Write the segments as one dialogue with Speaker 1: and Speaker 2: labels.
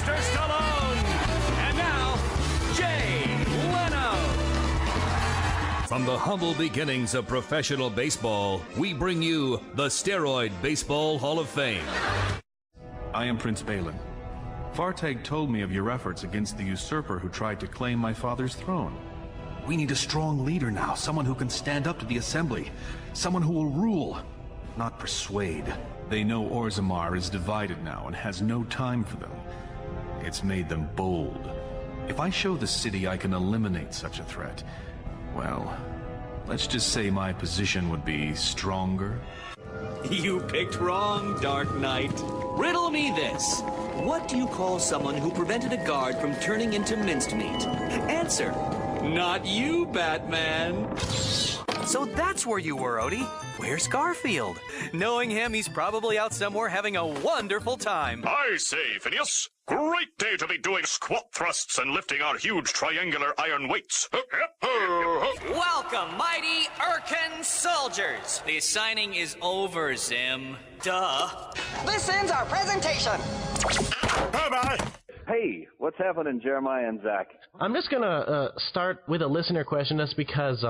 Speaker 1: Sylvester Stallone. And now, Jay Leno.
Speaker 2: From the humble beginnings of professional baseball, we bring you the Steroid Baseball Hall of Fame.
Speaker 3: I am Prince Balin. Fartag told me of your efforts against the usurper who tried to claim my father's throne. We need a strong leader now, someone who can stand up to the Assembly, someone who will rule, not persuade. They know Orzammar is divided now and has no time for them. It's made them bold. If I show the city I can eliminate such a threat, well, let's just say my position would be stronger.
Speaker 1: You picked wrong, Dark Knight. Riddle me this. What do you call someone who prevented a guard from turning into minced meat? Answer. Not you, Batman.
Speaker 4: So that's where you were, Odie. Where's Garfield? Knowing him, he's probably out somewhere having a wonderful time.
Speaker 5: I say, Phineas, great day to be doing squat thrusts and lifting our huge triangular iron weights.
Speaker 4: Welcome, mighty Urkin soldiers. The signing is over, Zim. Duh.
Speaker 6: This ends our presentation.
Speaker 5: Bye-bye.
Speaker 7: Hey, what's happening, Jeremiah and Zach?
Speaker 8: I'm just going to start with a listener question just because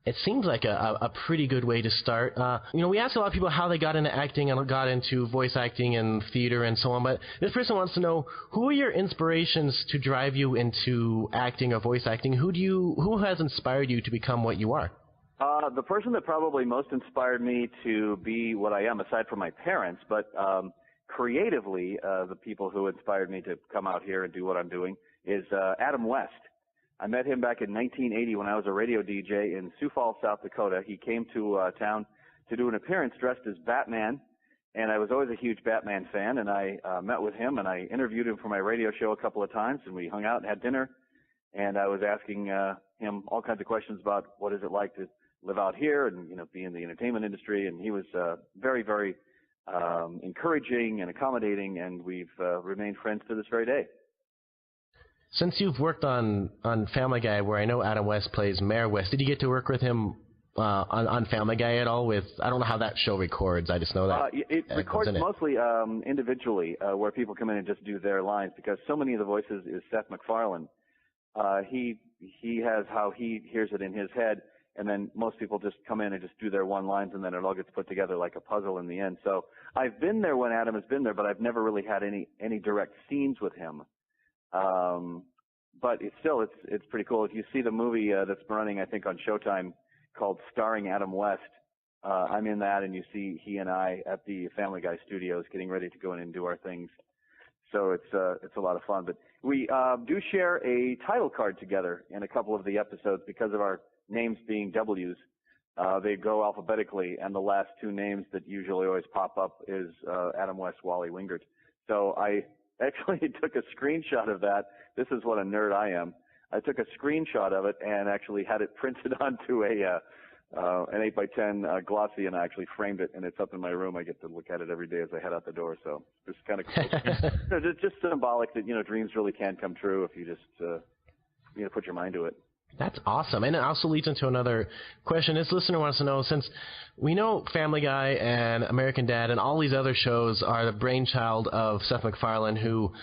Speaker 8: it seems like a pretty good way to start. We ask a lot of people how they got into acting and got into voice acting and theater and so on, but this person wants to know, who are your inspirations to drive you into acting or voice acting? Who has inspired you to become what you are?
Speaker 7: The person that probably most inspired me to be what I am, aside from my parents, but creatively, the people who inspired me to come out here and do what I'm doing is Adam West. I met him back in 1980 when I was a radio DJ in Sioux Falls, South Dakota. He came to town to do an appearance dressed as Batman, and I was always a huge Batman fan, and I met with him, and I interviewed him for my radio show a couple of times, and we hung out and had dinner, and I was asking him all kinds of questions about what is it like to live out here and, be in the entertainment industry, and he was very, very encouraging and accommodating, and we've remained friends to this very day.
Speaker 8: Since you've worked on Family Guy, where I know Adam West plays Mayor West, did you get to work with him on Family Guy at all? I don't know how that show records. I just know that
Speaker 7: it records mostly individually, where people come in and just do their lines, because so many of the voices is Seth MacFarlane. He has how he hears it in his head, and then most people just come in and just do their one lines, and then it all gets put together like a puzzle in the end. So I've been there when Adam has been there, but I've never really had any direct scenes with him. But it's pretty cool. If you see the movie that's running, I think, on Showtime called Starring Adam West, I'm in that, and you see he and I at the Family Guy studios getting ready to go in and do our things. So it's a lot of fun. But we do share a title card together in a couple of the episodes because of our names being W's. They go alphabetically, and the last two names that usually always pop up is Adam West, Wally Wingert. So I actually took a screenshot of that. This is what a nerd I am. I took a screenshot of it and actually had it printed onto an 8x10 glossy, and I actually framed it, and it's up in my room. I get to look at it every day as I head out the door. So it's kind of cool. just symbolic that dreams really can come true if you just put your mind to it.
Speaker 8: That's awesome. And it also leads into another question. This listener wants to know, since we know Family Guy and American Dad and all these other shows are the brainchild of Seth MacFarlane, who,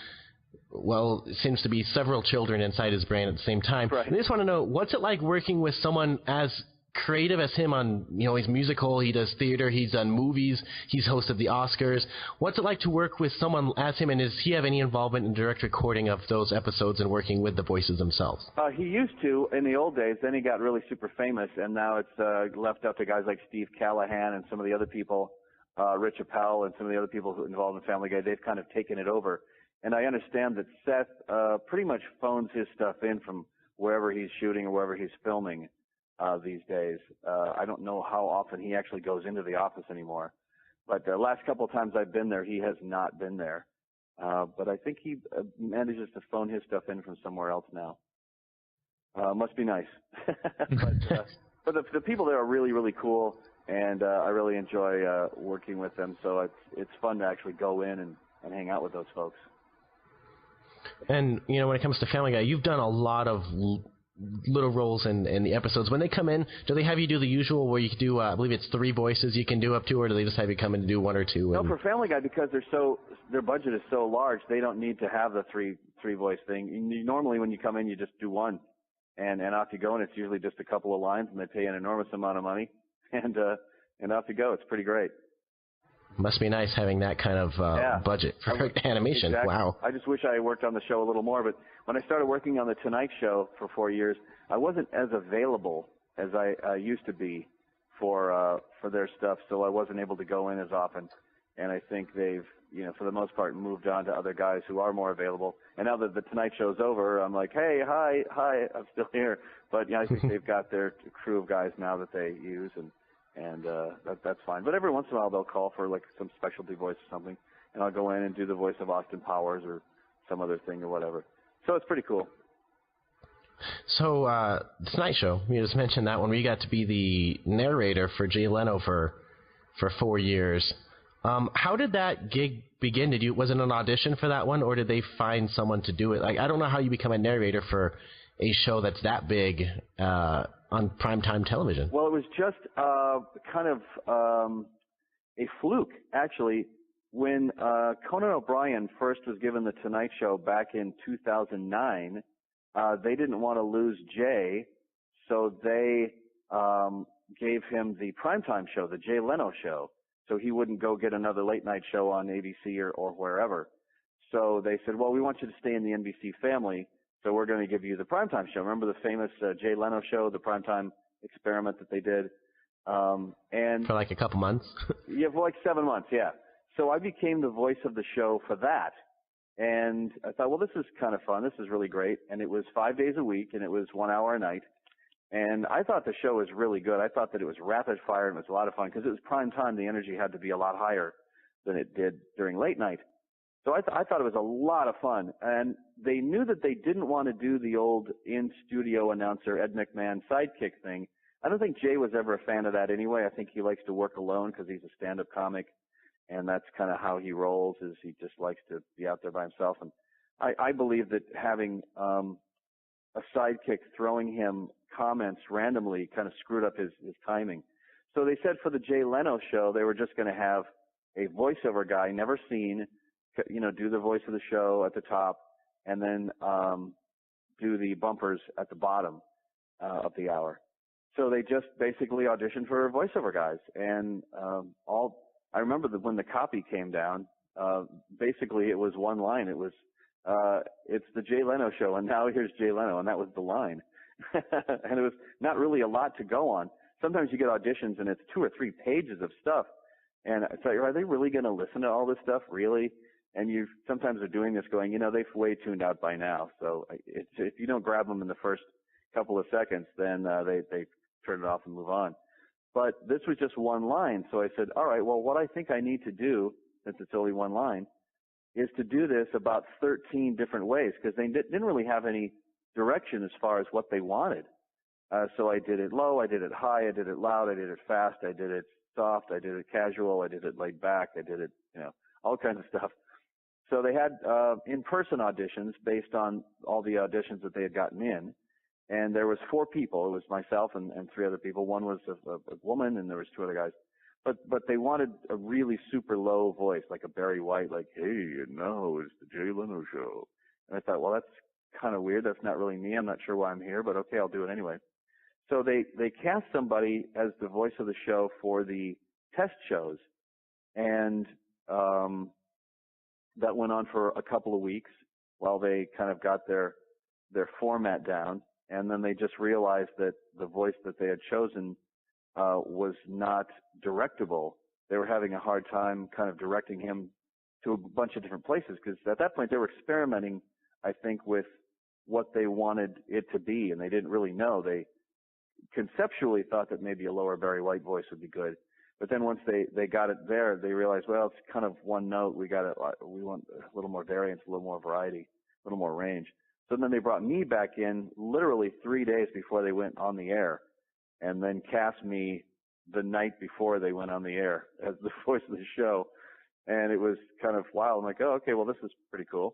Speaker 8: well, seems to be several children inside his brain at the same time.
Speaker 7: Right.
Speaker 8: And I just want to know, what's it like working with someone as creative as him on, he's musical, he does theater, he's done movies, he's hosted the Oscars. What's it like to work with someone as him, and does he have any involvement in direct recording of those episodes and working with the voices themselves?
Speaker 7: He used to in the old days. Then he got really super famous, and now it's left up to guys like Steve Callahan and some of the other people, Rich Appel and some of the other people who are involved in Family Guy. They've kind of taken it over. And I understand that Seth pretty much phones his stuff in from wherever he's shooting or wherever he's filming these days. I don't know how often he actually goes into the office anymore. But the last couple of times I've been there, he has not been there. But I think he manages to phone his stuff in from somewhere else now. Must be nice. But the people there are really, really cool, and I really enjoy working with them. So it's fun to actually go in and hang out with those folks.
Speaker 8: And, when it comes to Family Guy, you've done a lot of little roles in the episodes. When they come in, do they have you do the usual where you can do, I believe it's 3 voices you can do up to, or do they just have you come in and do 1 or 2?
Speaker 7: No, for Family Guy, because their budget is so large, they don't need to have the three voice thing. Normally, when you come in, you just do 1, and off you go, and it's usually just a couple of lines, and they pay an enormous amount of money, and off you go. It's pretty great.
Speaker 8: Must be nice having that kind of budget for animation.
Speaker 7: Exactly.
Speaker 8: Wow.
Speaker 7: I just wish I worked on the show a little more, but when I started working on The Tonight Show for 4 years, I wasn't as available as I used to be for their stuff, so I wasn't able to go in as often. And I think they've, for the most part, moved on to other guys who are more available. And now that The Tonight Show's over, I'm like, hey, hi, I'm still here. But I think they've got their crew of guys now that they use, and that's fine. But every once in a while they'll call for like some specialty voice or something, and I'll go in and do the voice of Austin Powers or some other thing or whatever. So it's pretty cool.
Speaker 8: So The Tonight Show, you just mentioned that one where you got to be the narrator for Jay Leno for 4 years. How did that gig begin? Was it an audition for that one, or did they find someone to do it? Like, I don't know how you become a narrator for a show that's that big on primetime television.
Speaker 7: Well, it was just kind of a fluke, actually. When Conan O'Brien first was given The Tonight Show back in 2009, they didn't want to lose Jay, so they gave him the primetime show, the Jay Leno Show, so he wouldn't go get another late-night show on ABC or wherever. So they said, well, we want you to stay in the NBC family, so we're going to give you the primetime show. Remember the famous Jay Leno Show, the primetime experiment that they did? And
Speaker 8: for like a couple months?
Speaker 7: Yeah, for like 7 months, yeah. So I became the voice of the show for that. And I thought, well, this is kind of fun. This is really great. And it was 5 days a week, and it was 1 hour a night. And I thought the show was really good. I thought that it was rapid fire, and it was a lot of fun because it was prime time. The energy had to be a lot higher than it did during late night. So I thought it was a lot of fun. And they knew that they didn't want to do the old in-studio announcer Ed McMahon sidekick thing. I don't think Jay was ever a fan of that anyway. I think he likes to work alone because he's a stand-up comic, and that's kind of how he rolls, is he just likes to be out there by himself. And I believe that having a sidekick throwing him comments randomly kind of screwed up his timing. So they said for the Jay Leno Show, they were just going to have a voiceover guy, never seen, do the voice of the show at the top, and then do the bumpers at the bottom of the hour. So they just basically auditioned for voiceover guys, and I remember that when the copy came down, basically it was one line. It was, it's the Jay Leno Show, and now here's Jay Leno, and that was the line. And it was not really a lot to go on. Sometimes you get auditions, and it's 2 or 3 pages of stuff, and it's like, are they really going to listen to all this stuff, really? And you sometimes are doing this going, they've way tuned out by now, so if you don't grab them in the first couple of seconds, then they turn it off and move on. But this was just one line, so I said, all right, well, what I think I need to do, since it's only one line, is to do this about 13 different ways, because they didn't really have any direction as far as what they wanted. So I did it low, I did it high, I did it loud, I did it fast, I did it soft, I did it casual, I did it laid back, I did it, all kinds of stuff. So they had in-person auditions based on all the auditions that they had gotten in. And there was 4 people. It was myself and 3 other people. One was a woman, and there was 2 other guys. But they wanted a really super low voice, like a Barry White, like, hey, and now it's the Jay Leno Show. And I thought, well, that's kind of weird. That's not really me. I'm not sure why I'm here, but okay, I'll do it anyway. So they cast somebody as the voice of the show for the test shows. And that went on for a couple of weeks while they kind of got their format down. And then they just realized that the voice that they had chosen was not directable. They were having a hard time kind of directing him to a bunch of different places, because at that point they were experimenting, I think, with what they wanted it to be, and they didn't really know. They conceptually thought that maybe a lower Barry White voice would be good. But then once they got it there, they realized, well, it's kind of one note. We want a little more variance, a little more variety, a little more range. So then they brought me back in literally 3 days before they went on the air, and then cast me the night before they went on the air as the voice of the show. And it was kind of wild. I'm like, oh, okay, well, this is pretty cool.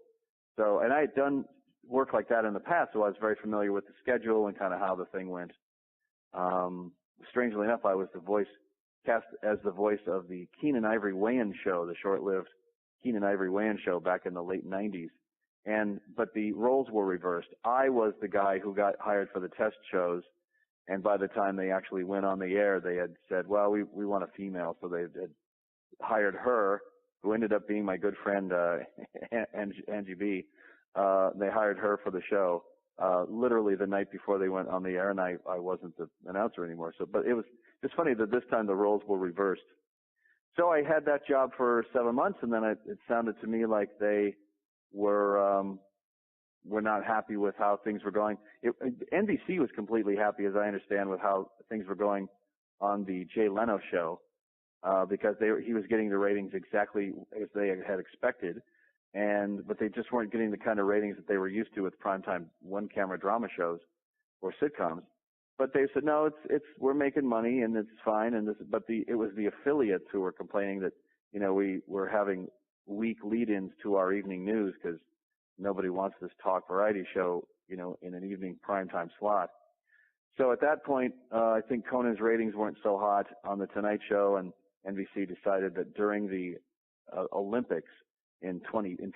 Speaker 7: So, and I had done work like that in the past, so I was very familiar with the schedule and kind of how the thing went. Strangely enough, I was cast as the voice of the Keenan Ivory Weigh-In show, the short-lived Keenan Ivory Weigh-In show back in the late 90s. But the roles were reversed. I was the guy who got hired for the test shows, and by the time they actually went on the air, they had said, well, we want a female, so they had hired her, who ended up being my good friend, Angie B. They hired her for the show, literally the night before they went on the air, and I wasn't the announcer anymore. But it was just funny that this time the roles were reversed. So I had that job for 7 months, and then it sounded to me like they were not happy with how things were going. NBC was completely happy, as I understand, with how things were going on the Jay Leno show, because he was getting the ratings exactly as they had expected, but they just weren't getting the kind of ratings that they were used to with primetime one-camera drama shows or sitcoms. But they said, no, we're making money and it's fine. It was the affiliates who were complaining that, we were having weak lead-ins to our evening news because nobody wants this talk variety show, in an evening primetime slot. So at that point, I think Conan's ratings weren't so hot on The Tonight Show, and NBC decided that during the Olympics in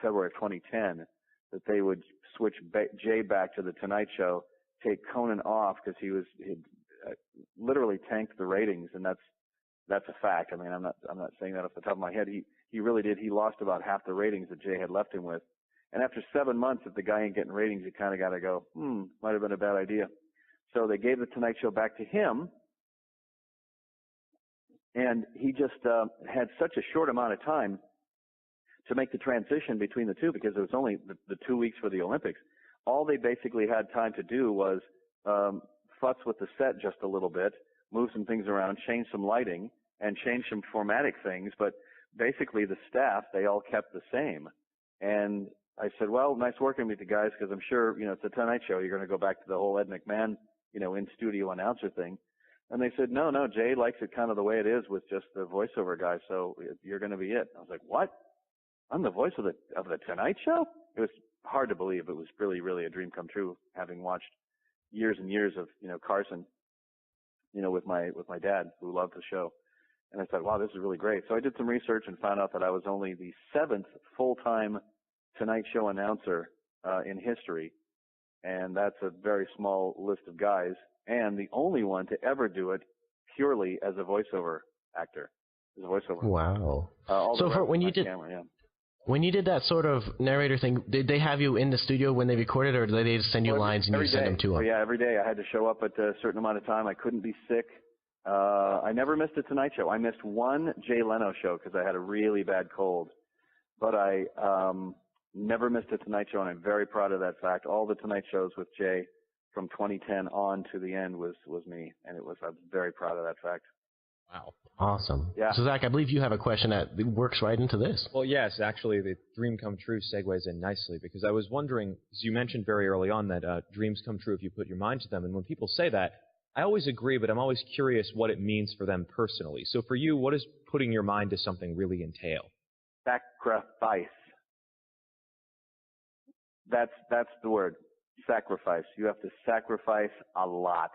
Speaker 7: February of 2010, that they would switch Jay back to The Tonight Show, take Conan off because he'd literally tanked the ratings, and that's a fact. I mean, I'm not saying that off the top of my head. He really did. He lost about half the ratings that Jay had left him with. And after 7 months, if the guy ain't getting ratings, you kind of got to go, might have been a bad idea. So they gave The Tonight Show back to him, and he just had such a short amount of time to make the transition between the two, because it was only the 2 weeks for the Olympics. All they basically had time to do was futz with the set just a little bit, move some things around, change some lighting, and change some formatic things. But basically the staff, they all kept the same. And I said, well, nice working with you guys, because I'm sure, it's the Tonight Show. You're going to go back to the whole Ed McMahon, in-studio announcer thing. And they said, no, Jay likes it kind of the way it is with just the voiceover guy, so you're going to be it. I was like, what? I'm the voice of the Tonight Show? It was hard to believe. It was really, really a dream come true, having watched years and years of, Carson, with my dad, who loved the show. And I thought, wow, this is really great. So I did some research and found out that I was only the 7th full-time Tonight Show announcer in history. And that's a very small list of guys, and the only one to ever do it purely as a voiceover actor. As a voiceover.
Speaker 8: Wow. So when you did that sort of narrator thing, did they have you in the studio when they recorded, or did they just send you lines and you send them to them?
Speaker 7: Oh, yeah, every day I had to show up at a certain amount of time. I couldn't be sick. I never missed a Tonight Show. I missed one Jay Leno show because I had a really bad cold. But I never missed a Tonight Show, and I'm very proud of that fact. All the Tonight Shows with Jay from 2010 on to the end was me, and I'm very proud of that fact.
Speaker 8: Wow. Awesome.
Speaker 7: Yeah.
Speaker 8: So, Zach, I believe you have a question that works right into this.
Speaker 9: Well, yes, actually, the dream come true segues in nicely, because I was wondering, as you mentioned very early on, that dreams come true if you put your mind to them. And when people say that, I always agree, but I'm always curious what it means for them personally. So for you, what does putting your mind to something really entail?
Speaker 7: Sacrifice. That's the word. Sacrifice. You have to sacrifice a lot.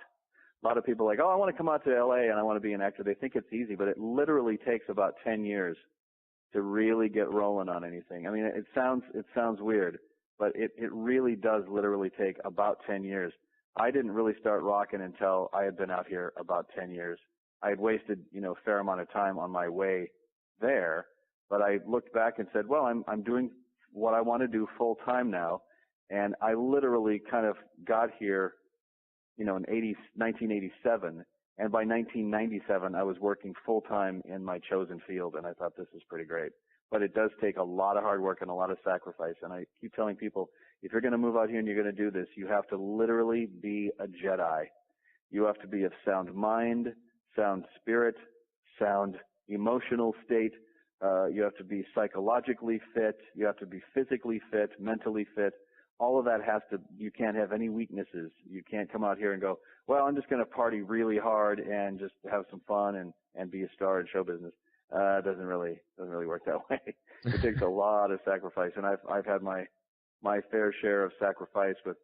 Speaker 7: A lot of people are like, I want to come out to L.A. and I want to be an actor. They think it's easy, but it literally takes about 10 years to really get rolling on anything. I mean, it sounds weird, but it really does literally take about 10 years. I didn't really start rocking until I had been out here about 10 years. I had wasted, a fair amount of time on my way there, but I looked back and said, well, I'm doing what I want to do full time now. And I literally kind of got here, in 1987. And by 1997, I was working full time in my chosen field. And I thought, this is pretty great. But it does take a lot of hard work and a lot of sacrifice. And I keep telling people, if you're going to move out here and you're going to do this, you have to literally be a Jedi. You have to be of sound mind, sound spirit, sound emotional state. You have to be psychologically fit. You have to be physically fit, mentally fit. All of that you can't have any weaknesses. You can't come out here and go, well, I'm just going to party really hard and just have some fun and be a star in show business. It doesn't really work that way. It takes a lot of sacrifice. And I've had my my fair share of sacrifice with,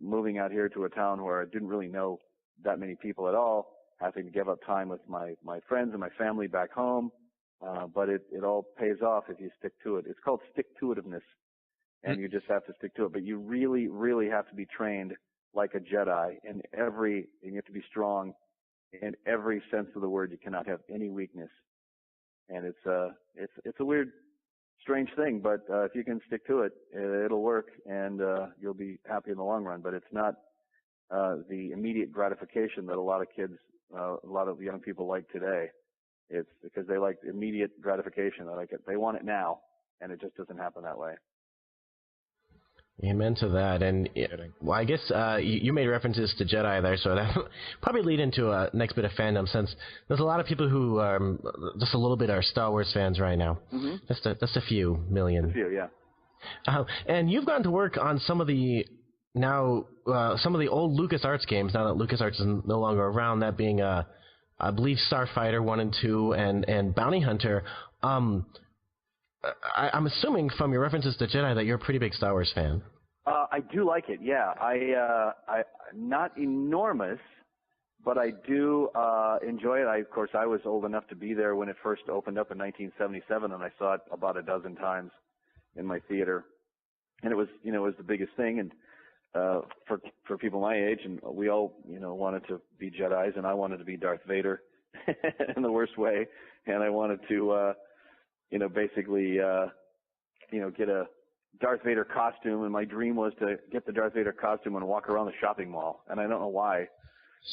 Speaker 7: moving out here to a town where I didn't really know that many people at all, having to give up time with my friends and my family back home. But it all pays off if you stick to it. It's called stick-to-itiveness, and you just have to stick to it. But you really, really have to be trained like a Jedi and you have to be strong in every sense of the word. You cannot have any weakness. And it's a weird, strange thing, but if you can stick to it, it'll work, and you'll be happy in the long run. But it's not the immediate gratification that a lot of kids, a lot of young people like today. It's because they like immediate gratification. They want it now, and it just doesn't happen that way.
Speaker 8: Amen to that. And I guess you made references to Jedi there, so that probably lead into a next bit of fandom, since there's a lot of people who just a little bit are Star Wars fans right now. Mm-hmm. Just a few million.
Speaker 7: A few, yeah.
Speaker 8: And you've gone to work on some of the old LucasArts games now that LucasArts is no longer around. That being I believe Starfighter 1 and 2 and Bounty Hunter. I'm assuming from your references to Jedi that you're a pretty big Star Wars fan.
Speaker 7: I do like it, yeah. I not enormous, but I do enjoy it. Of course, I was old enough to be there when it first opened up in 1977, and I saw it about a dozen times in my theater. And it was the biggest thing. And for people my age, and we all, wanted to be Jedis, and I wanted to be Darth Vader in the worst way, and I wanted to, basically, get a Darth Vader costume, and my dream was to get the Darth Vader costume and walk around the shopping mall, and I don't know why.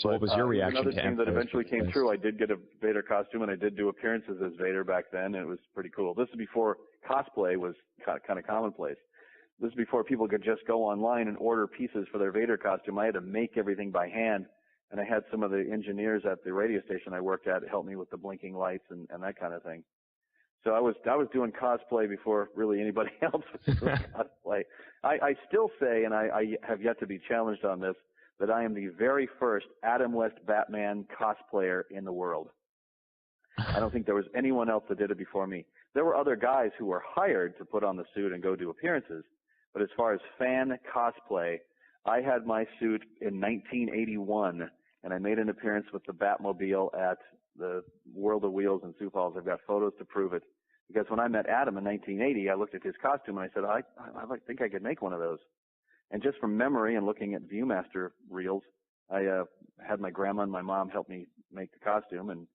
Speaker 9: So what was your reaction to
Speaker 7: another dream that eventually came true? I did get a Vader costume, and I did do appearances as Vader back then, and it was pretty cool. This is before cosplay was kind of commonplace. This is before people could just go online and order pieces for their Vader costume. I had to make everything by hand, and I had some of the engineers at the radio station I worked at help me with the blinking lights and that kind of thing. So I was doing cosplay before really anybody else was doing cosplay. I still say, and I have yet to be challenged on this, that I am the very first Adam West Batman cosplayer in the world. I don't think there was anyone else that did it before me. There were other guys who were hired to put on the suit and go do appearances. But as far as fan cosplay, I had my suit in 1981, and I made an appearance with the Batmobile at the World of Wheels in Sioux Falls. I've got photos to prove it. Because when I met Adam in 1980, I looked at his costume and I said, I think I could make one of those. And just from memory and looking at Viewmaster reels, I had my grandma and my mom help me make the costume, and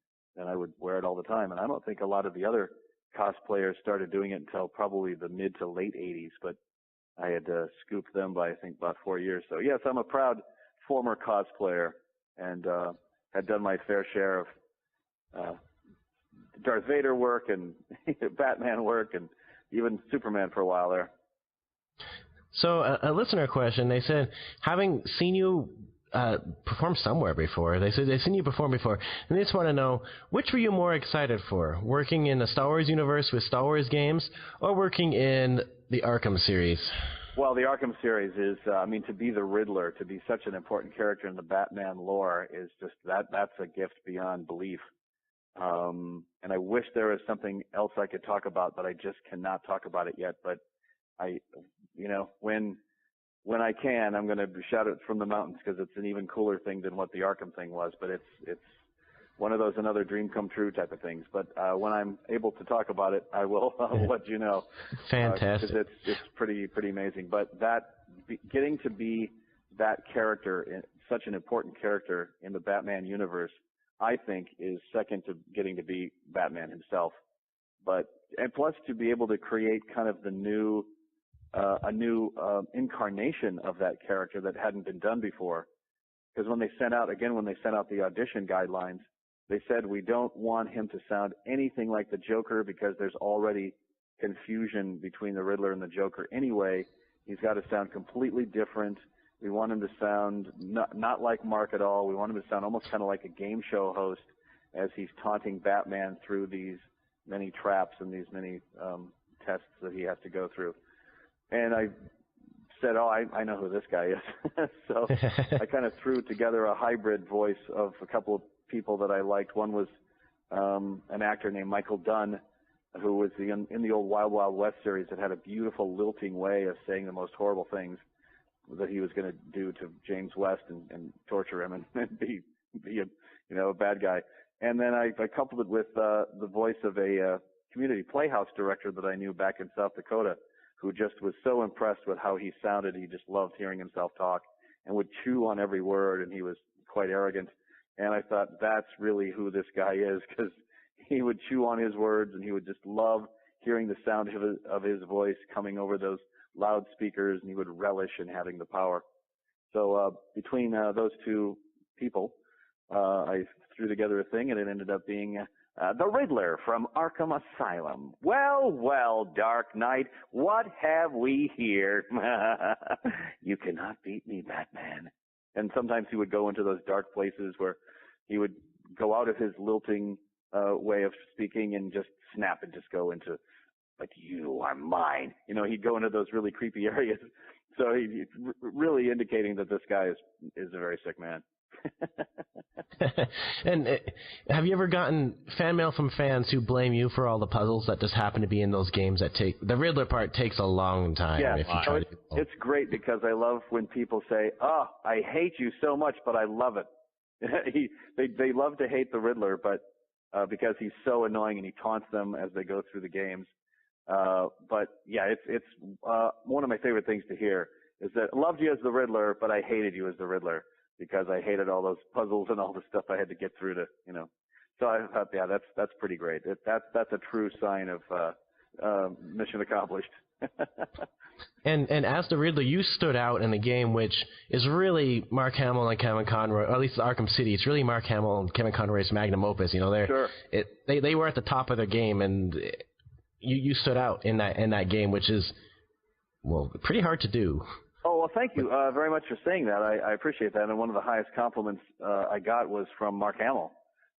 Speaker 7: I would wear it all the time. And I don't think a lot of the other cosplayers started doing it until probably the mid to late 80s, but I had scooped them by, I think, about 4 years. So, yes, I'm a proud former cosplayer, and had done my fair share of Darth Vader work and Batman work and even Superman for a while there.
Speaker 8: So a listener question, they said, having seen you perform somewhere before, they said they've seen you perform before, and they just want to know, which were you more excited for, working in the Star Wars universe with Star Wars games or working in the Arkham series?
Speaker 7: Well, the Arkham series is, to be the Riddler, to be such an important character in the Batman lore is just, that's a gift beyond belief. And I wish there was something else I could talk about, but I just cannot talk about it yet. But when I can, I'm going to shout it from the mountains, because it's an even cooler thing than what the Arkham thing was. But it's one of those another dream come true type of things. But when I'm able to talk about it, I will let you know.
Speaker 8: Fantastic.
Speaker 7: Because it's pretty amazing. But getting to be that character, such an important character in the Batman universe, I think is second to getting to be Batman himself. And plus to be able to create kind of a new incarnation of that character that hadn't been done before. Because when they sent out the audition guidelines, they said we don't want him to sound anything like the Joker, because there's already confusion between the Riddler and the Joker anyway. He's got to sound completely different. We want him to sound not like Mark at all. We want him to sound almost kind of like a game show host as he's taunting Batman through these many traps and these many tests that he has to go through. And I said, I know who this guy is. So I kind of threw together a hybrid voice of a couple of people that I liked. One was an actor named Michael Dunn, who was in the old Wild Wild West series that had a beautiful lilting way of saying the most horrible things that he was going to do to James West and torture him and be a bad guy. And then I coupled it with the voice of a community playhouse director that I knew back in South Dakota, who just was so impressed with how he sounded. He just loved hearing himself talk and would chew on every word, and he was quite arrogant. And I thought, that's really who this guy is, because he would chew on his words, and he would just love hearing the sound of his voice coming over those loudspeakers, and he would relish in having the power. So between those two people, I threw together a thing, and it ended up being the Riddler from Arkham Asylum. Well, well, Dark Knight, what have we here? You cannot beat me, Batman. And sometimes he would go into those dark places where he would go out of his lilting way of speaking and just snap and just go into, like, you are mine. He'd go into those really creepy areas. So he's really indicating that this guy is a very sick man.
Speaker 8: And have you ever gotten fan mail from fans who blame you for all the puzzles that just happen to be in those games that take... The Riddler part takes a long time.
Speaker 7: Yeah,
Speaker 8: if you try
Speaker 7: it's great because I love when people say, oh, I hate you so much, but I love it. They love to hate the Riddler, but because he's so annoying and he taunts them as they go through the games. But yeah, it's one of my favorite things to hear is that I loved you as the Riddler, but I hated you as the Riddler because I hated all those puzzles and all the stuff I had to get through to. So I thought, yeah, that's pretty great. That's a true sign of mission accomplished.
Speaker 8: And as the Riddler, you stood out in the game, which is really Mark Hamill and Kevin Conroy, or at least Arkham City. It's really Mark Hamill and Kevin Conroy's magnum opus.
Speaker 7: Sure.
Speaker 8: They were at the top of their game, and you stood out in that game, which is, well, pretty hard to do.
Speaker 7: Oh, well, thank you very much for saying that. I appreciate that. And one of the highest compliments I got was from Mark Hamill,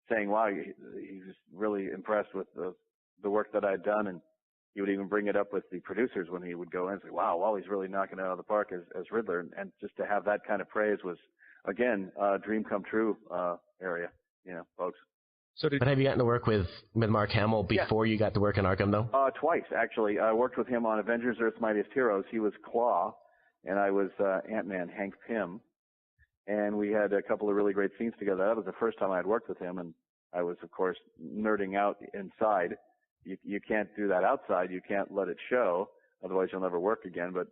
Speaker 7: saying, wow, he was really impressed with the work that I'd done, and he would even bring it up with the producers when he would go in and say, wow, Wally's really knocking it out of the park as Riddler. And just to have that kind of praise was, again, dream come true area, folks.
Speaker 8: But have you gotten to work with Mark Hamill before you got to work in Arkham, though?
Speaker 7: Twice, actually. I worked with him on Avengers Earth's Mightiest Heroes. He was Claw, and I was Ant-Man, Hank Pym. And we had a couple of really great scenes together. That was the first time I had worked with him, and I was, of course, nerding out inside. You can't do that outside. You can't let it show, otherwise you'll never work again. But,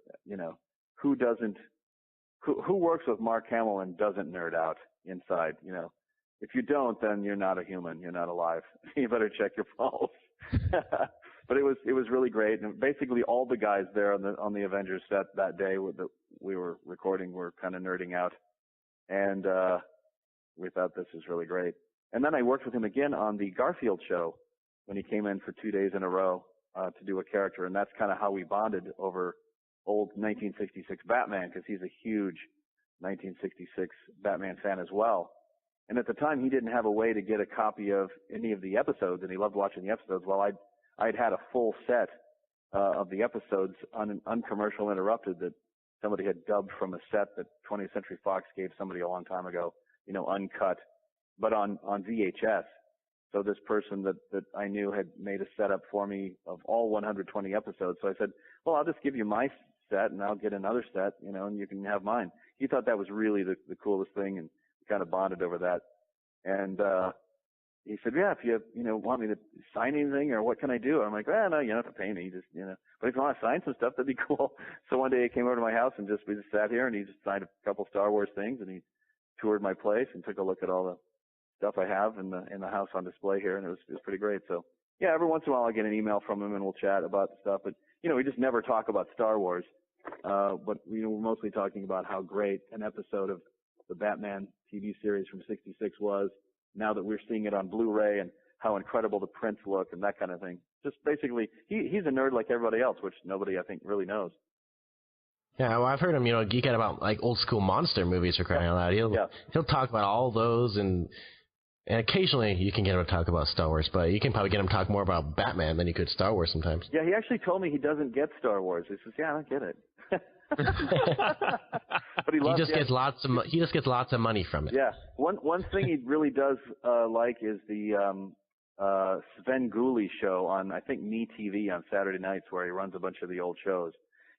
Speaker 7: who works with Mark Hamill and doesn't nerd out inside, If you don't, then you're not a human. You're not alive. You better check your pulse. But it was really great. And basically all the guys there on the Avengers set that day that we were recording were kind of nerding out. And we thought this was really great. And then I worked with him again on the Garfield Show when he came in for 2 days in a row to do a character. And that's kind of how we bonded over old 1966 Batman, because he's a huge 1966 Batman fan as well. And at the time, he didn't have a way to get a copy of any of the episodes, and he loved watching the episodes. Well, I'd had a full set of the episodes uncommercial interrupted that somebody had dubbed from a set that 20th Century Fox gave somebody a long time ago, uncut, but on VHS. So this person that I knew had made a setup for me of all 120 episodes. So I said, well, I'll just give you my set, and I'll get another set, and you can have mine. He thought that was really the coolest thing, and kind of bonded over that. And he said, yeah, if you want me to sign anything, or what can I do? I'm like, no, you don't have to pay me, just but if you want to sign some stuff, that'd be cool. So one day he came over to my house and we just sat here, and he just signed a couple Star Wars things, and he toured my place and took a look at all the stuff I have in the house on display here, and it was pretty great. So yeah, every once in a while I get an email from him and we'll chat about stuff, but we just never talk about Star Wars. But we're mostly talking about how great an episode of the Batman TV series from '66 was, now that we're seeing it on Blu-ray, and how incredible the prints look and that kind of thing. Just basically, he's a nerd like everybody else, which nobody, I think, really knows.
Speaker 8: Yeah, well, I've heard him, geek out about like old school monster movies for crying out loud. He'll talk about all those, and occasionally you can get him to talk about Star Wars, but you can probably get him to talk more about Batman than you could Star Wars sometimes.
Speaker 7: Yeah, he actually told me he doesn't get Star Wars. He says, yeah, I don't get it. But he just gets lots of money from it. Yeah, one thing he really does like is the Svengoolie show on, I think, MeTV on Saturday nights, where he runs a bunch of the old shows.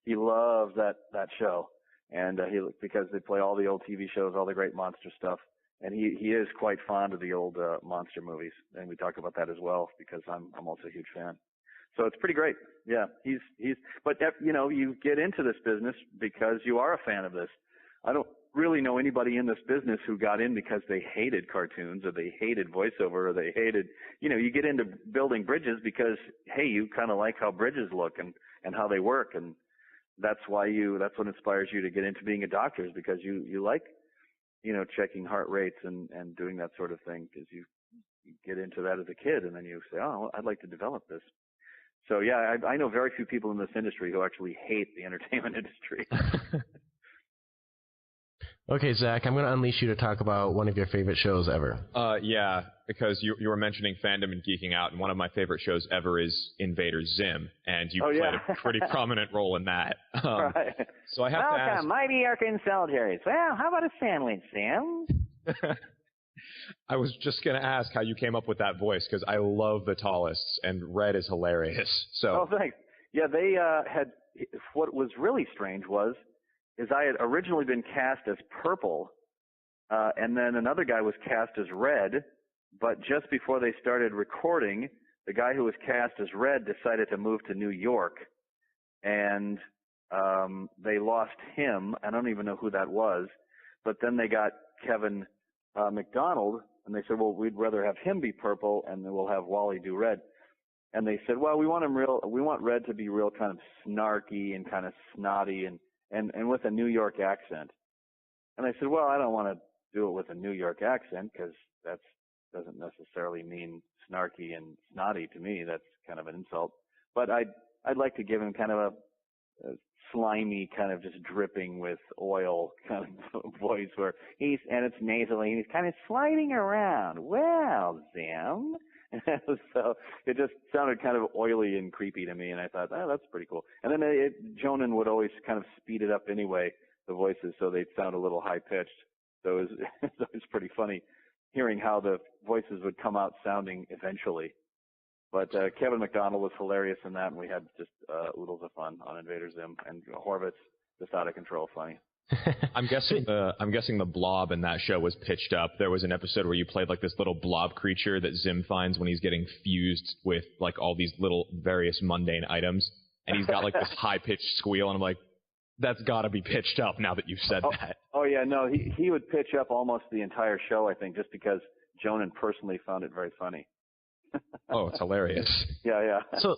Speaker 7: He loves that show, and because they play all the old TV shows, all the great monster stuff, and he is quite fond of the old monster movies, and we talk about that as well because I'm also a huge fan. So it's pretty great. Yeah, but you get into this business because you are a fan of this. I don't really know anybody in this business who got in because they hated cartoons or they hated voiceover or they hated, you get into building bridges because, hey, you kind of like how bridges look and how they work. And that's what inspires you to get into being a doctor, is because you like, checking heart rates and doing that sort of thing, because you get into that as a kid and then you say, oh, I'd like to develop this. So yeah, I know very few people in this industry who actually hate the entertainment industry.
Speaker 8: Okay, Zach, I'm going to unleash you to talk about one of your favorite shows ever.
Speaker 9: Yeah, because you were mentioning fandom and geeking out, and one of my favorite shows ever is Invader Zim, and you played a pretty prominent role in that.
Speaker 7: Right.
Speaker 9: So I have to ask...
Speaker 6: Welcome, mighty Arkansas soldiers. Well, how about a sandwich, Zim?
Speaker 9: I was just going to ask how you came up with that voice, because I love the Tallists, and Red is hilarious. So.
Speaker 7: Oh, thanks. Yeah, they had... What was really strange is I had originally been cast as Purple, and then another guy was cast as Red, but just before they started recording, the guy who was cast as Red decided to move to New York, and they lost him. I don't even know who that was, but then they got Kevin McDonald, and they said, well, we'd rather have him be Purple, and then we'll have Wally do Red. And they said, well, we want Red to be real kind of snarky and kind of snotty and with a New York accent. And I said, well, I don't want to do it with a New York accent, because that doesn't necessarily mean snarky and snotty to me. That's kind of an insult. But I'd like to give him kind of a slimy, kind of just dripping with oil kind of voice where and it's nasally, and he's kind of sliding around. Well, Zim. So it just sounded kind of oily and creepy to me, and I thought, that's pretty cool. And then Jonan would always kind of speed it up anyway, the voices, so they'd sound a little high-pitched. So it was pretty funny hearing how the voices would come out sounding eventually. But Kevin McDonald was hilarious in that, and we had just oodles of fun on Invader Zim, and Horvitz just out of control funny.
Speaker 9: I'm guessing the blob in that show was pitched up. There was an episode where you played like this little blob creature that Zim finds when he's getting fused with like all these little various mundane items, and he's got like this high-pitched squeal, and I'm like, that's got to be pitched up now that you've said that.
Speaker 7: Oh yeah, no, he would pitch up almost the entire show, I think, just because Jonan personally found it very funny.
Speaker 9: Oh, it's hilarious.
Speaker 7: Yeah.
Speaker 8: So,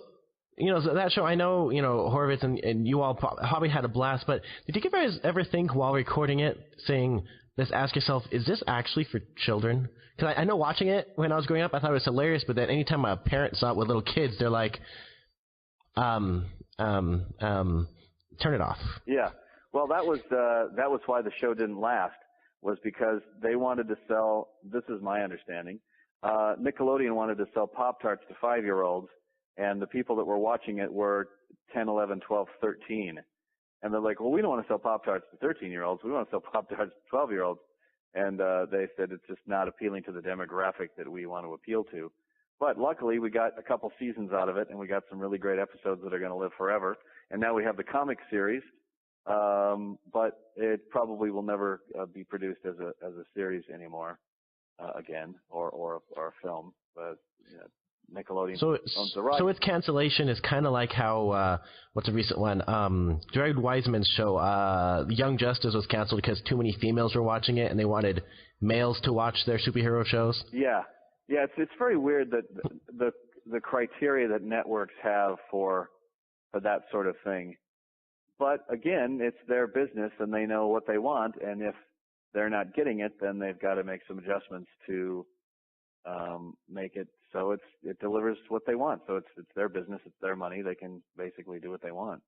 Speaker 8: that show, I know, Horvitz and you all probably had a blast, but did you guys ever think while recording it, ask yourself, is this actually for children? Because I know watching it when I was growing up, I thought it was hilarious, but then anytime my parents saw it with little kids, they're like, turn it off.
Speaker 7: Yeah. Well, that was why the show didn't last, was because they wanted to sell, this is my understanding, Nickelodeon wanted to sell Pop-Tarts to 5-year-olds, and the people that were watching it were 10, 11, 12, 13. And they're like, well, we don't want to sell Pop-Tarts to 13-year-olds. We want to sell Pop-Tarts to 12-year-olds. And they said it's just not appealing to the demographic that we want to appeal to. But luckily, we got a couple seasons out of it, and we got some really great episodes that are going to live forever. And now we have the comic series, but it probably will never be produced as a series anymore again, or a film. But Nickelodeon owns the rights.
Speaker 8: So its cancellation is kind of like how what's a recent one? Jared Wiseman's show, Young Justice, was canceled because too many females were watching it, and they wanted males to watch their superhero shows.
Speaker 7: Yeah. It's very weird that the criteria that networks have for that sort of thing. But again, it's their business, and they know what they want. And if they're not getting it, then they've got to make some adjustments to make it so it delivers what they want. So it's their business, it's their money. They can basically do what they want,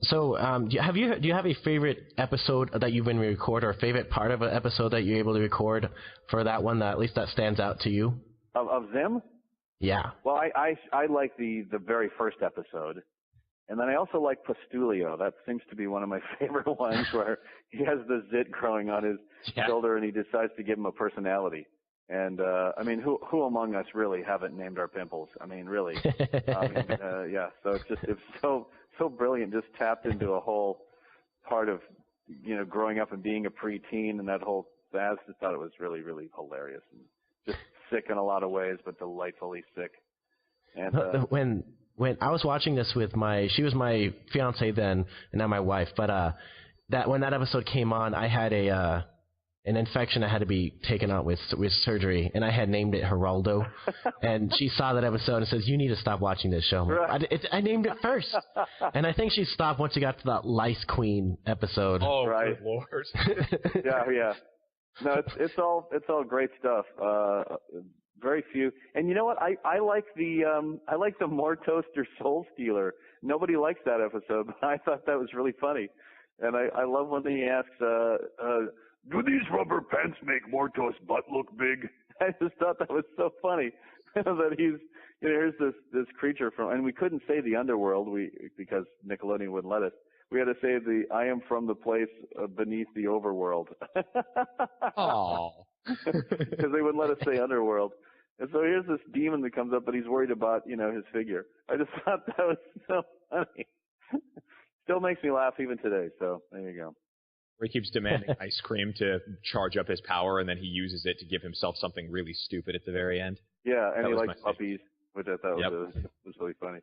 Speaker 7: So, do you have a favorite episode that you've been record, or a favorite part of an episode that you're able to record for that one that at least that stands out to you? Of Zim?
Speaker 8: Yeah.
Speaker 7: Well, I like the very first episode, and then I also like Postulio. That seems to be one of my favorite ones, where he has the zit growing on his shoulder, and he decides to give him a personality. And I mean, who among us really haven't named our pimples? I mean, really. Yeah. So it's so brilliant. Just tapped into a whole part of growing up and being a preteen, and that whole. I just thought it was really, really hilarious and just sick in a lot of ways, but delightfully sick. And
Speaker 8: when I was watching this with she was my fiance then, and now my wife. But when that episode came on, I had an infection that had to be taken out with surgery, and I had named it Geraldo. And she saw that episode and says, "You need to stop watching this show."
Speaker 7: Right.
Speaker 8: I named it first, and I think she stopped once she got to that Lice Queen episode.
Speaker 9: Oh,
Speaker 7: right.
Speaker 9: Good Lord.
Speaker 7: Yeah. No, it's all great stuff. Very few, and you know what? I like the More Toaster Soul Stealer. Nobody likes that episode, but I thought that was really funny, and I love when he asks, "Do these rubber pants make Morto's butt look big?" I just thought that was so funny that here's this creature from, and we couldn't say the underworld because Nickelodeon wouldn't let us. We had to say I am from the place beneath the overworld.
Speaker 9: Oh.
Speaker 7: Because they wouldn't let us say underworld. And so here's this demon that comes up, but he's worried about, his figure. I just thought that was so funny. Still makes me laugh even today, so there you go.
Speaker 9: Where he keeps demanding ice cream to charge up his power, and then he uses it to give himself something really stupid at the very end.
Speaker 7: Yeah, and he likes puppies, which I thought was really funny.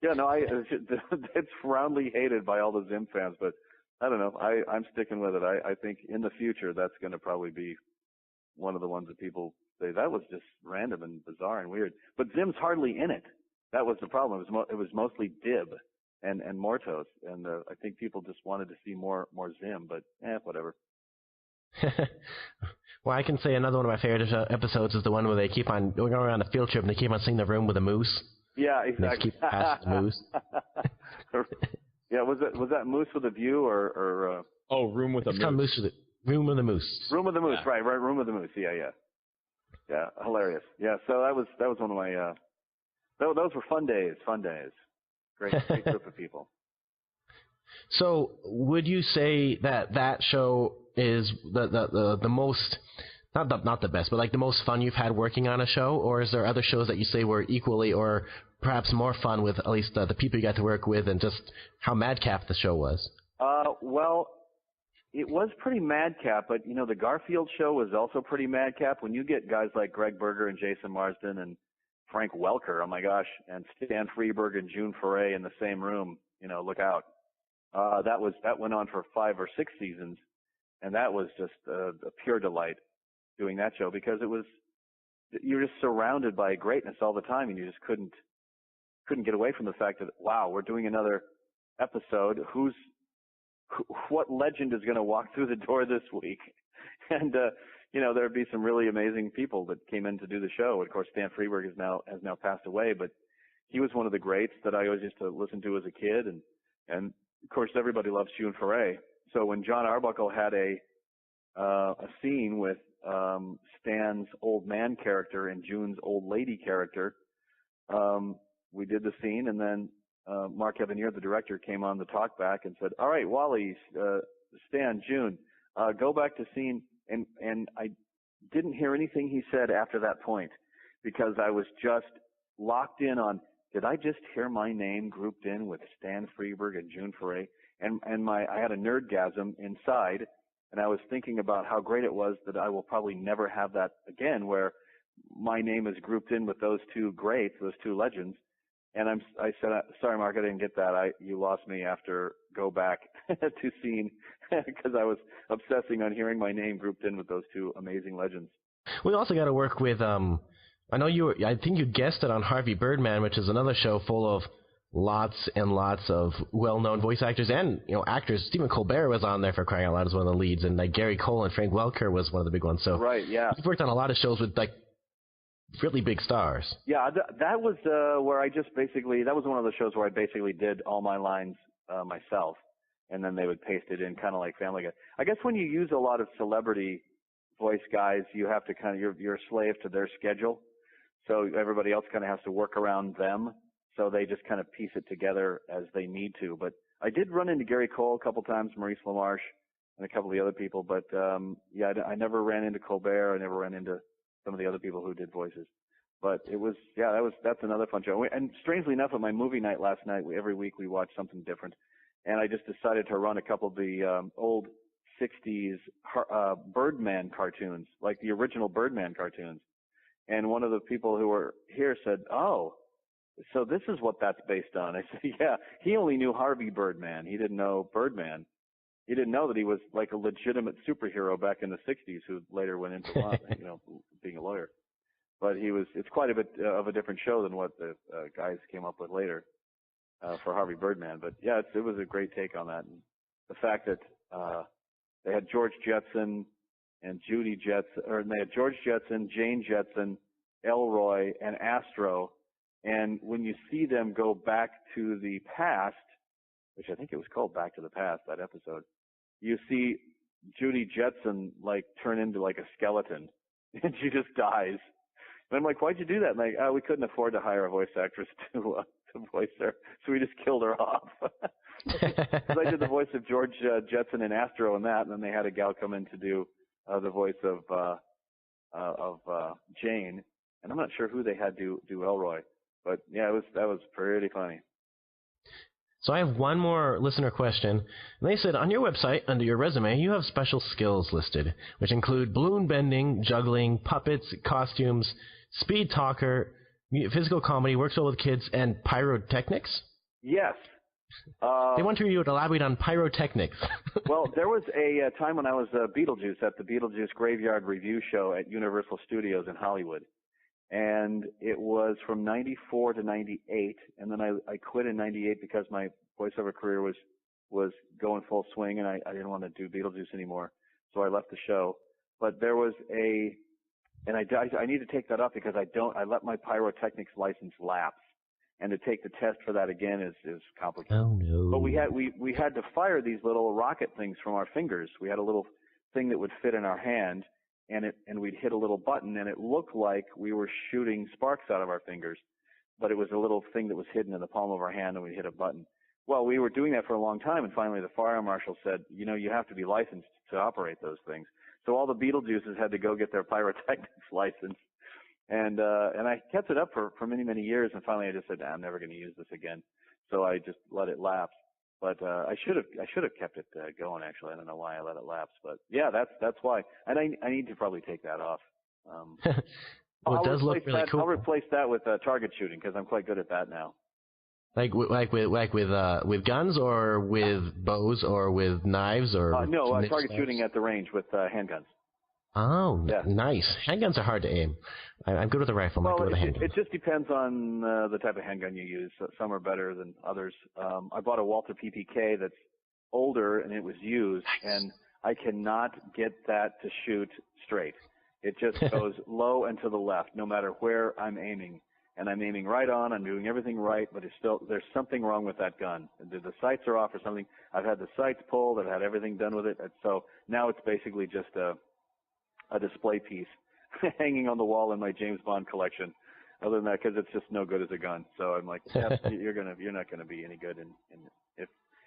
Speaker 7: Yeah, no, it's roundly hated by all the Zim fans, but I don't know. I'm sticking with it. I think in the future that's going to probably be one of the ones that people say that was just random and bizarre and weird. But Zim's hardly in it. That was the problem. It was mostly Dib and Mortos, and I think people just wanted to see more Zim, but whatever.
Speaker 8: Well, I can say another one of my favorite episodes is the one where they keep on going around a field trip and they keep on seeing the room with a moose.
Speaker 7: Yeah, exactly.
Speaker 8: And they keep passing the moose.
Speaker 7: Yeah, was that Moose with a View or
Speaker 9: Room with a Moose.
Speaker 8: Room with a Moose.
Speaker 7: Room with the Moose, right, Room with the Moose. Yeah, hilarious. Yeah, so that was one of my those were fun days. Great group of people.
Speaker 8: So, would you say that show is the most, not the best, but like the most fun you've had working on a show, or is there other shows that you say were equally or perhaps more fun with at least the people you got to work with and just how madcap the show was?
Speaker 7: Well, it was pretty madcap, but the Garfield show was also pretty madcap. When you get guys like Greg Berger and Jason Marsden and Frank Welker, oh my gosh, and Stan Freberg and June Foray in the same room, look out. That went on for 5 or 6 seasons, and that was just a pure delight doing that show because you're just surrounded by greatness all the time, and you just couldn't get away from the fact that, wow, we're doing another episode. What legend is going to walk through the door this week? And there'd be some really amazing people that came in to do the show. Of course, Stan Freberg has now passed away, but he was one of the greats that I always used to listen to as a kid, and of course everybody loves June Foray. So when Jon Arbuckle had a scene with Stan's old man character and June's old lady character, we did the scene, and then Mark Evanier, the director, came on the talk back and said, "All right, Wally, Stan, June, go back to scene." And I didn't hear anything he said after that point because I was just locked in on, did I just hear my name grouped in with Stan Freberg and June Foray? And I had a nerdgasm inside, and I was thinking about how great it was that I will probably never have that again, where my name is grouped in with those two greats, those two legends. And I said, sorry, Mark, I didn't get that. You lost me after go back to scene because I was obsessing on hearing my name grouped in with those two amazing legends.
Speaker 8: We also got to work with, I think you guessed it on Harvey Birdman, which is another show full of lots and lots of well-known voice actors and, actors. Stephen Colbert was on there for crying out loud as one of the leads, and like Gary Cole and Frank Welker was one of the big ones. So
Speaker 7: right, yeah.
Speaker 8: You've worked on a lot of shows with like really big stars.
Speaker 7: Yeah, that was where that was one of the shows where I basically did all my lines myself, and then they would paste it in, kind of like Family Guy. I guess when you use a lot of celebrity voice guys, you have to you're a slave to their schedule, so everybody else kind of has to work around them, so they just kind of piece it together as they need to. But I did run into Gary Cole a couple times, Maurice LaMarche, and a couple of the other people, but I never ran into Colbert. I never ran into some of the other people who did voices. But it was, that's another fun show. And strangely enough, at my movie night last night, every week we watch something different. And I just decided to run a couple of the old 60s Birdman cartoons, like the original Birdman cartoons. And one of the people who were here said, "Oh, so this is what that's based on." I said, "Yeah, he only knew Harvey Birdman. He didn't know Birdman. He didn't know that he was like a legitimate superhero back in the 60s who later went into being a lawyer." But it's quite a bit of a different show than what the guys came up with later for Harvey Birdman. But yeah, it was a great take on that. And the fact that they had George Jetson and Judy Jetson, or they had George Jetson, Jane Jetson, Elroy, and Astro. And when you see them go back to the past, which I think it was called Back to the Past, that episode, you see Judy Jetson like turn into like a skeleton, and she just dies. And I'm like, "Why'd you do that?" And like, "Oh, we couldn't afford to hire a voice actress to voice her, so we just killed her off." Because I did the voice of George Jetson and Astro in that, and then they had a gal come in to do the voice of Jane, and I'm not sure who they had do Elroy, but yeah, that was pretty funny.
Speaker 8: So I have one more listener question. And they said, on your website, under your resume, you have special skills listed, which include balloon bending, juggling, puppets, costumes, speed talker, physical comedy, works well with kids, and pyrotechnics?
Speaker 7: Yes.
Speaker 8: They want you to elaborate on pyrotechnics.
Speaker 7: Well, there was a time when I was Beetlejuice at the Beetlejuice Graveyard Review Show at Universal Studios in Hollywood. And it was from 94 to 98, and then I quit in 98 because my voiceover career was going full swing, and I didn't want to do Beetlejuice anymore, so I left the show. But there was and I need to take that up because I let my pyrotechnics license lapse, and to take the test for that again is complicated.
Speaker 8: Oh no!
Speaker 7: But we had to fire these little rocket things from our fingers. We had a little thing that would fit in our hand. And we'd hit a little button, and it looked like we were shooting sparks out of our fingers, but it was a little thing that was hidden in the palm of our hand, and we hit a button. Well, we were doing that for a long time, and finally the fire marshal said, "You have to be licensed to operate those things." So all the Beetlejuices had to go get their pyrotechnics license, and I kept it up for many, many years, and finally I just said, "I'm never going to use this again." So I just let it lapse. But I should have kept it going. Actually, I don't know why I let it lapse. But yeah, that's why. And I need to probably take that off.
Speaker 8: Well, it does look really cool.
Speaker 7: I'll replace that with target shooting because I'm quite good at that now.
Speaker 8: Like with guns or with bows or with knives or
Speaker 7: no target shooting at the range with handguns.
Speaker 8: Oh,
Speaker 7: yeah.
Speaker 8: Nice. Handguns are hard to aim. I'm good with a rifle. I'm not good with a handgun.
Speaker 7: It just depends on the type of handgun you use. Some are better than others. I bought a Walther PPK that's older and it was used, and I cannot get that to shoot straight. It just goes low and to the left, no matter where I'm aiming. And I'm aiming right on. I'm doing everything right, but there's something wrong with that gun. The sights are off or something. I've had the sights pulled. I've had everything done with it. And so now it's basically just a display piece hanging on the wall in my James Bond collection. Other than that, because it's just no good as a gun. So I'm like, yeah, you're not gonna be any good. And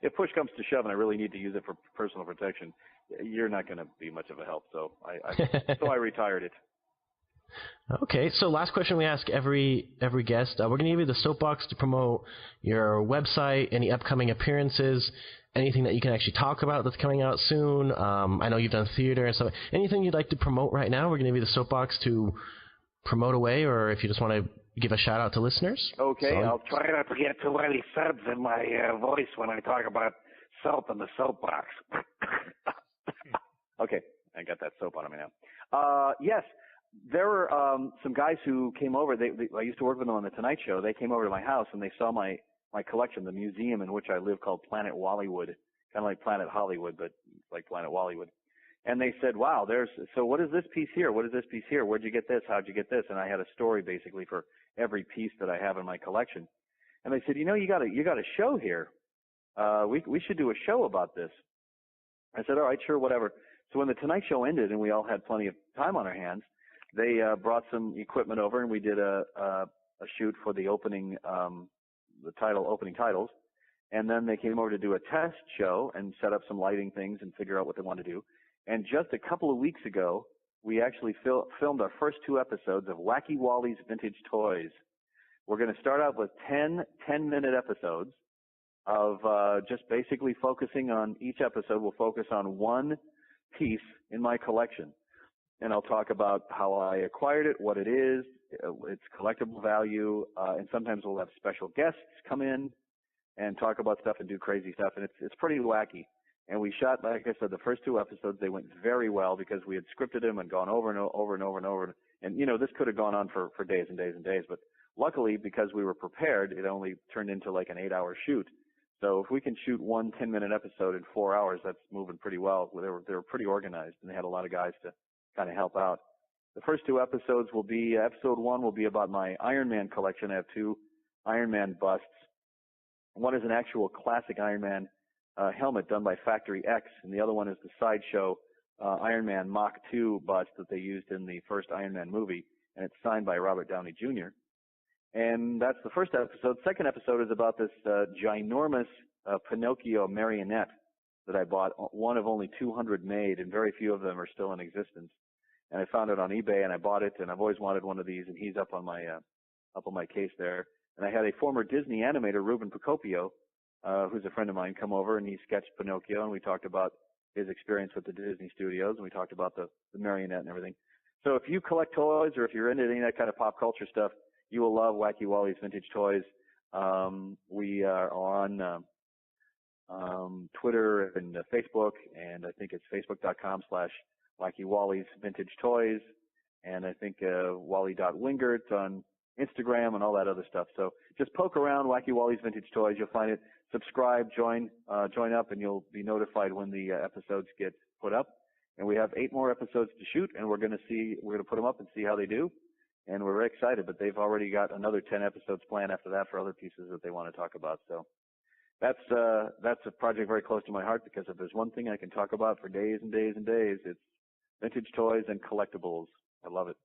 Speaker 7: if push comes to shove, and I really need to use it for personal protection, you're not gonna be much of a help. So I retired it.
Speaker 8: Okay, so last question we ask every guest. We're going to give you the soapbox to promote your website, any upcoming appearances, anything that you can actually talk about that's coming out soon. I know you've done theater and stuff. Anything you'd like to promote right now? We're going to give you the soapbox to promote away, or if you just want to give a shout out to listeners.
Speaker 6: Okay, I'll try not to get too many subs in my voice when I talk about soap and the soapbox.
Speaker 7: Okay, I got that soap on me now. Yes. There were some guys who came over. I used to work with them on The Tonight Show. They came over to my house, and they saw my collection, the museum in which I live called Planet Wallywood, kind of like Planet Hollywood, but like Planet Wallywood. And they said, "Wow, so what is this piece here? What is this piece here? Where'd you get this? How'd you get this?" And I had a story basically for every piece that I have in my collection. And they said, "You got a show here. We should do a show about this." I said, "All right, sure, whatever." So when The Tonight Show ended and we all had plenty of time on our hands, they brought some equipment over, and we did a shoot for the opening titles, and then they came over to do a test show and set up some lighting things and figure out what they wanted to do. And just a couple of weeks ago, we actually filmed our first 2 episodes of Wacky Wally's Vintage Toys. We're going to start out with 10-minute episodes of just basically focusing on each episode. We'll focus on one piece in my collection. And I'll talk about how I acquired it, what it is, its collectible value, and sometimes we'll have special guests come in and talk about stuff and do crazy stuff. And it's pretty wacky. And we shot, like I said, the first 2 episodes. They went very well because we had scripted them and gone over and over and over and over. And, you know, this could have gone on for days and days and days. But luckily, because we were prepared, it only turned into like an 8-hour shoot. So if we can shoot one 10-minute episode in 4 hours, that's moving pretty well. They were pretty organized, and they had a lot of guys to kind of help out. The first 2 episodes will be, episode 1 will be about my Iron Man collection. I have 2 Iron Man busts. One is an actual classic Iron Man helmet done by Factory X, and the other one is the sideshow Iron Man Mach 2 bust that they used in the first Iron Man movie, and it's signed by Robert Downey Jr. And that's the first episode. Second episode is about this ginormous Pinocchio marionette that I bought, one of only 200 made, and very few of them are still in existence. And I found it on eBay, and I bought it, and I've always wanted one of these, and he's up on my case there. And I had a former Disney animator, Ruben Procopio, who's a friend of mine, come over, and he sketched Pinocchio, and we talked about his experience with the Disney studios, and we talked about the marionette and everything. So if you collect toys, or if you're into any of that kind of pop culture stuff, you will love Wacky Wally's Vintage Toys. We are on Twitter and Facebook, and I think it's facebook.com/Wacky Wally's Vintage Toys, and I think Wally.Wingert on Instagram and all that other stuff. So just poke around Wacky Wally's Vintage Toys. You'll find it. Subscribe, join up, and you'll be notified when the episodes get put up. And we have 8 more episodes to shoot, and we're going to put them up and see how they do. And we're very excited, but they've already got another 10 episodes planned after that for other pieces that they want to talk about. So that's a project very close to my heart, because if there's one thing I can talk about for days and days and days, it's vintage toys and collectibles. I love it.